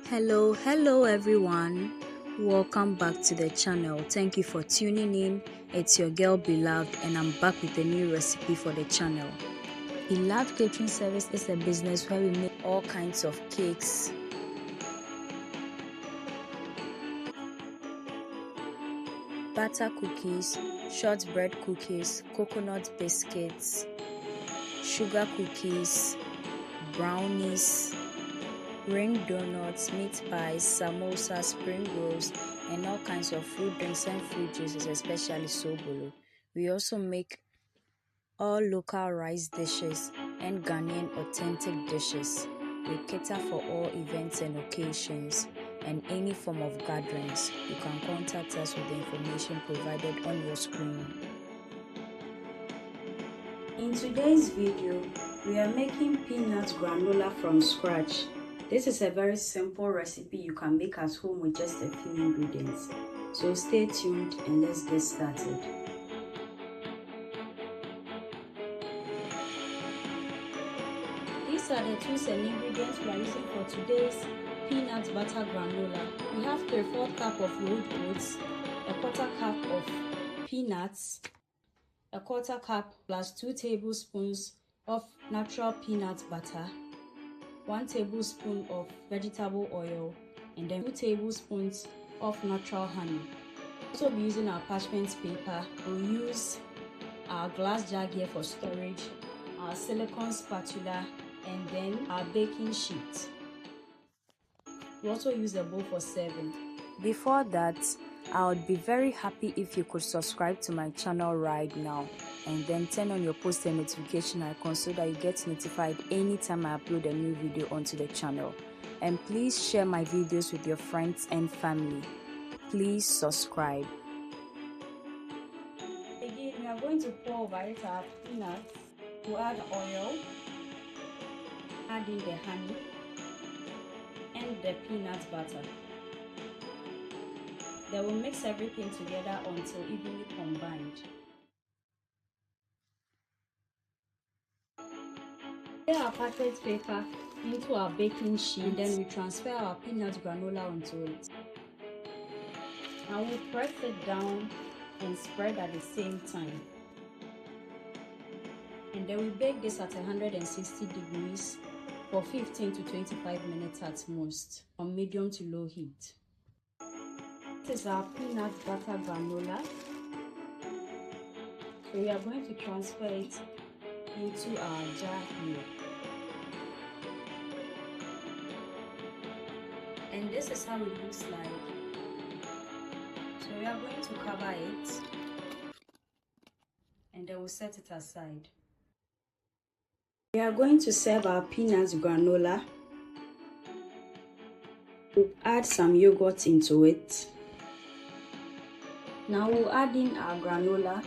Hello everyone, welcome back to the channel. Thank you for tuning in. It's your girl Beloved and I'm back with a new recipe for the channel. Beloved Catering Service is a business where we make all kinds of cakes, butter cookies, shortbread cookies, coconut biscuits, sugar cookies, brownies, ring donuts, meat pies, samosa, spring rolls, and all kinds of fruit drinks and fruit juices, especially sobolo. We also make all local rice dishes and Ghanaian authentic dishes. We cater for all events and occasions and any form of gatherings. You can contact us with the information provided on your screen. In today's video, we are making peanut granola from scratch. This is a very simple recipe you can make at home with just a few ingredients. So stay tuned and let's get started. These are the tools and ingredients we are using for today's peanut butter granola. We have 3/4 cup of rolled oats, 1/4 cup of peanuts, 1/4 cup plus 2 tablespoons of natural peanut butter, 1 tablespoon of vegetable oil, and then 2 tablespoons of natural honey. We'll also be using our parchment paper. We'll use our glass jug here for storage, our silicone spatula, and then our baking sheet. We also use a bowl for serving. Before that, I would be very happy if you could subscribe to my channel right now and then turn on your post and notification icon so that you get notified anytime I upload a new video onto the channel. And please share my videos with your friends and family. Please subscribe. Again, we are going to pour over it our peanuts. We'll add oil, add in the honey and the peanut butter. Then we'll mix everything together until evenly combined. Lay our parchment paper into our baking sheet, and then we transfer our peanut granola onto it. Now we'll press it down and spread at the same time. And then we bake this at 160 degrees for 15 to 25 minutes at most, on medium to low heat. This is our peanut butter granola. So we are going to transfer it into our jar here. And this is how it looks like. So we are going to cover it and then we'll set it aside. We are going to serve our peanut granola. We'll add some yogurt into it. Now we'll add in our granola.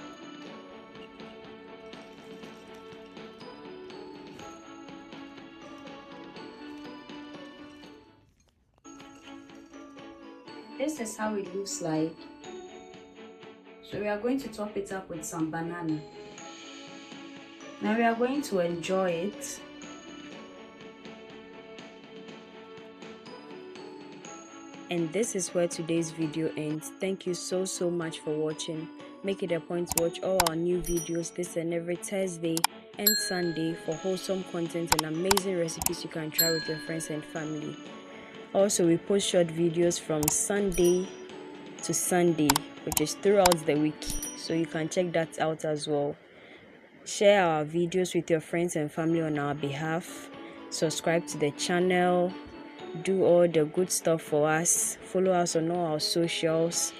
This is how it looks like. So we are going to top it up with some banana. Now we are going to enjoy it. And this is where today's video ends. Thank you so much for watching. Make it a point to watch all our new videos this and every Thursday and Sunday for wholesome content and amazing recipes you can try with your friends and family. Also, we post short videos from Sunday to Sunday, which is throughout the week, so you can check that out as well. Share our videos with your friends and family on our behalf. Subscribe to the channel. Do all the good stuff for us. Follow us on all our socials.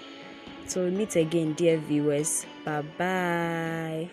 So we'll meet again, dear viewers. Bye bye.